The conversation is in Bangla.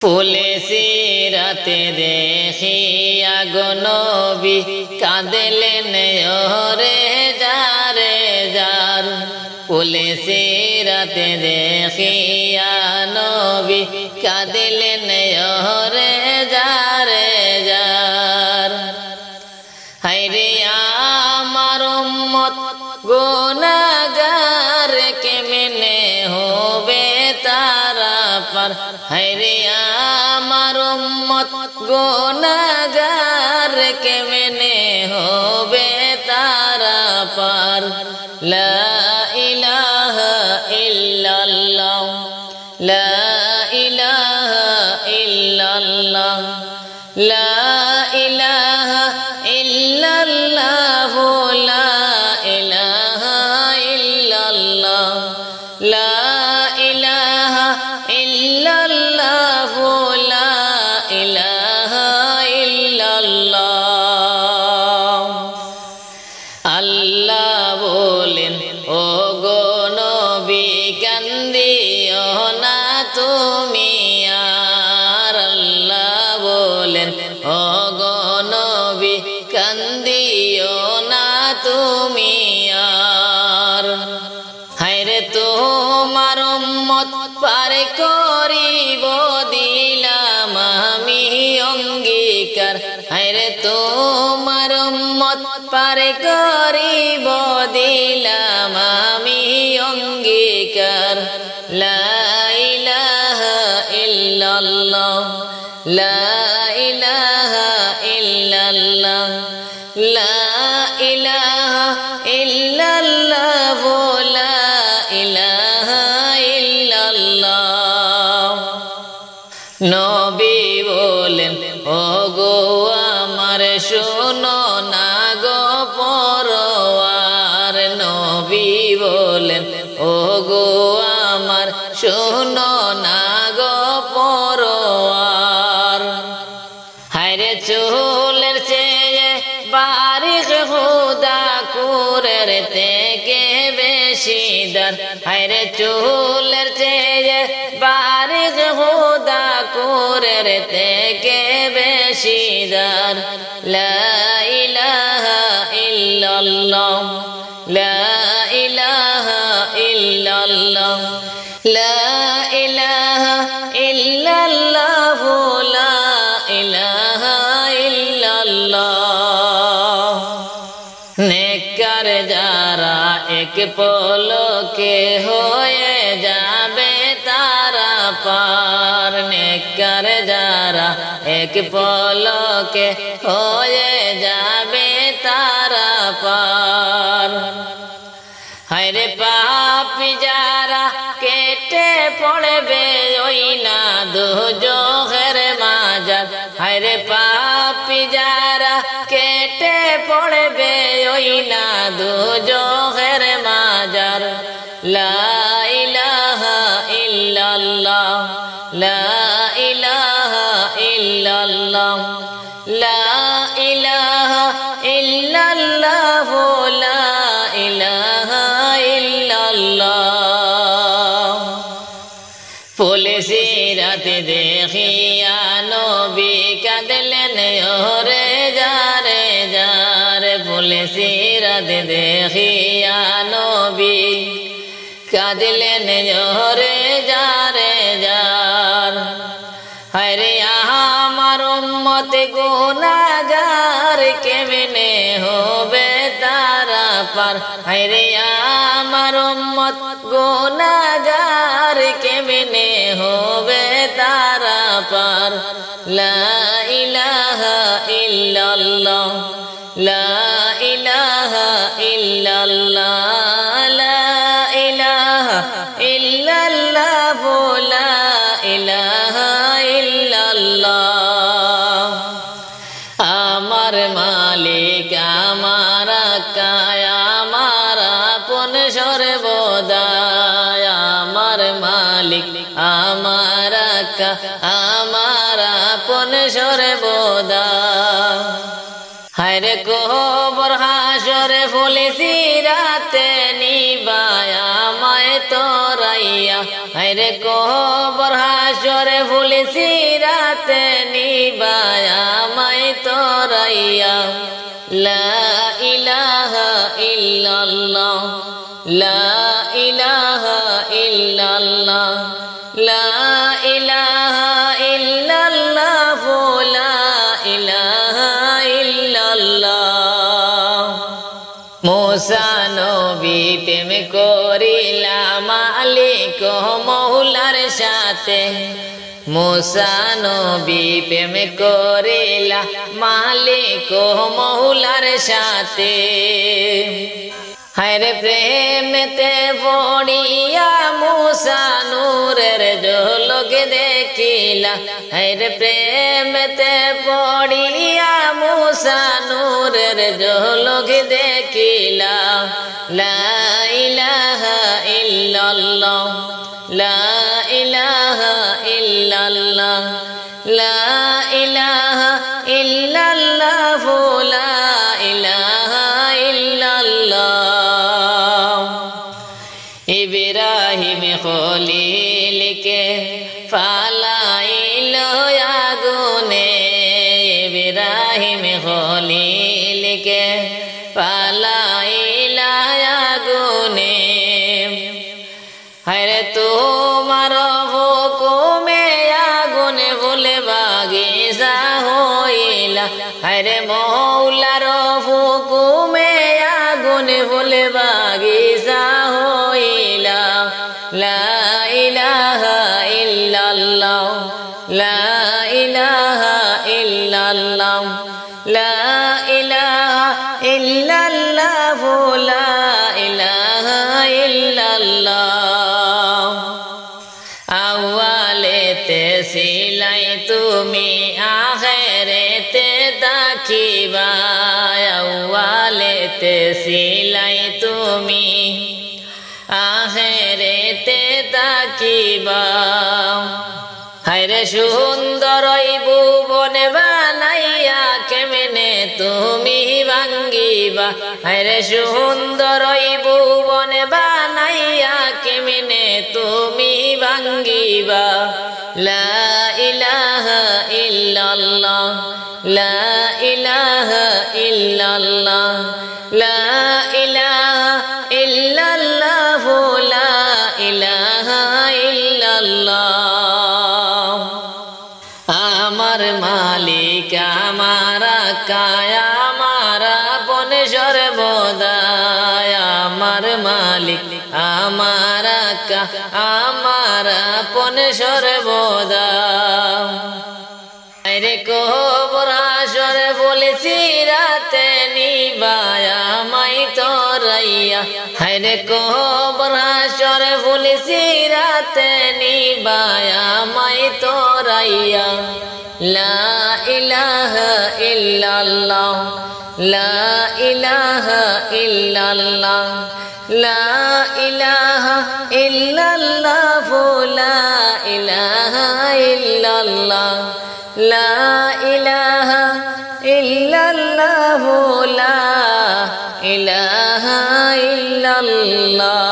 পুলিশি রাতে দেখিয়া গো নবী কাঁদলেন ওরে যারে যার। পুলিশি রাতে দেখিয়া নবী কাঁদলেন ওরে যারে যার। হায়রে আমার উম্মত গুনাহগার কেমনে হবে তারা পার। হায়রে আমার উম্মত গুনাহগার কেমনে হবে তারা পার। লা ইলাহা ইল্লাল্লাহ লা ইলাহা ইল্লাল্লাহ লা ইলাহা ইল্লাল্লাহ লা ইলাহা ইল্লাল্লাহ লা ইলাহা ইল্লাল্লাহ লা ইলাহা ইল্লাল্লাহ। আল্লাহ বলেন ও গো নবী কান্দিও না তুমি আর। আল্লাহ বলেন ও গো নবী কান্দিও না তুমি আর। হায়রে তোমার উম্মত পার করিব দিলাম আমি অঙ্গীকার। হায়রে তোমার উম্মত পার করিব দিলাম আমি অঙ্গীকার। লা ইলাহা ইল্লাল্লাহ লা ইলাহা ইল্লাল্লাহ লা ইলাহা ইল্লাল্লাহ লা ইলাহা ইল্লাল্লাহ। নবী বলেন ও গো আমার শোনো না গো পরওয়ার। নবী বলেন ও গো আমার শোনো না গো পরওয়ার। হায়রে চুলের চেয়ে বারিক খুদা কুরের থেকে বেশি দার। হায়রে চুলের চেয়ে বারিক খুদা কুরের থেকে বেশি দার। লা ইলাহা ইল্লাল্লাহ লা ইলাহা ইল্লাল্লাহ লা ইলাহা ইল্লাল্লাহ লা ইলাহা ইল্লাল্লাহ। নেককার যারা এক পলকে হয়ে যাবে তারা পার। নেককার যারা এক পলকে হয়ে যাবে তারা পার। হায়রে পাপী যারা কেটে পড়বে ওই না দুজখের মাজার। হায়রে পাপী যারা কেটে পড়বে ওই না দুজখের মাজার। লা ইলাহা ইল্লাল্লাহ লা ইলাহা ইল্লাল্লাহ লা ইলাহা ইল্লাল্লাহ লা ইলাহা ইল্লাল্লাহ। পুলিশি রাতে দেখিয়া নবী কাঁদলেন ওরে যারে যার। পুলিশি রাতে দেখিয়া নবী কাঁদলেন ওরে যারে যার। হায়রে আমার উম্মত গুনাহগার কেমনে হবে তারা পার। হায়রে আমার উম্মত গুনাহগার কেমনে হবে তারা পার। লা ইলাহা ইল্লাল্লাহ লা ইলাহা ইল্লাল্লাহ লা ইলাহা ইল্লাল্লাহ লা ইলাহা ইল্লাল্লাহ। আমার মালিক আমার আকায় আমার আপন সর্বদাই। আমার মালিক আমার আকা আমার আপন সর্বদা। হায়রে কবর হাসরে পুলিশি রাতে নিবায়া আমায় তোরাইয়া। হায়রে হায়রে কবর হাসরে ভুলেছি রাতে নিবায়া মাই তোরাইয়া লা ইলাহা ইল্লাল্লাহ লা ইলাহা ইল্লাল্লাহ লা ইলাহা ইল্লাল্লাহ লা ইলাহা ইল্লাল্লাহ মুসা নবী প্রেম করিলা মালিক মৌলার সাথে মুসা নবী প্রেম করিলা মালিক মৌলার সাথে হায়রে প্রেমেতে পড়িয়া মুসা নূরের ঝলক দেখিলা হায়রে প্রেমেতে পড়িয়া মুসা নূরের ঝলক দেখিলা লা ইলাহা ইল্লাল্লাহ লা ইলাহা ইল্লাল্লাহ লা ইলাহা ইল্লাল্লাহ লা ইলাহা ইল্লাল্লাহ ইব্রাহিম খলিলকে ফালাইল আগুনে ইব্রাহিম খলিলকে ফালাইল আগুনে হায়রে তোমার হুকুমে আগুনে বলে বাগিচা হইলা হায়রে মৌলার হুকুমে আগুনে বলে বাগিচা হইলা লা ইলাহা ইল্লাল্লাহ লা ইলাহা ইল্লাল্লাহ লা ইলাহা ইল্লাল্লাহ লা ইলাহা ইল্লাল্লাহ আওয়ালেতে ছিলাই তুমি আখিরাতে তাকিবা আওয়ালেতে ছিলাই তুমি আখিরাতে তাকিবা হায়রে সুন্দর ভুবন বানাইয়া কেমনে তুমি ভাঙ্গিবা হায়রে সুন্দর ভুবন বানাইয়া কেমনে তুমি ভাঙ্গিবা লা ইলাহা ইল্লাল্লাহ লা ইলাহা ইল্লাল্লাহ লা ইলাহা ইল্লাল্লাহ লা ইলাহা ইল্লাল্লাহ আমার মালিক আমার কায়া আমার আপন সর্বদাই আমার মালিক আমার আমার আপন সর্বদা আরে কবর হাসরে বলেছি রাতে নিবায়া মাই তোরাইয়া হায়রে কবর হাসরে বলেছি রাতে নিবায়া মাই তোরাইয়া লা ইলাহা ইল্লাল্লাহ লা ইলাহা ইল্লাল্লাহ লা ইলাহা ইল্লাল্লাহ লা ইলাহা ইল্লাল্লাহ লা ইলাহা ইল্লাল্লাহ লা ইলাহা ইল্লাল্লাহ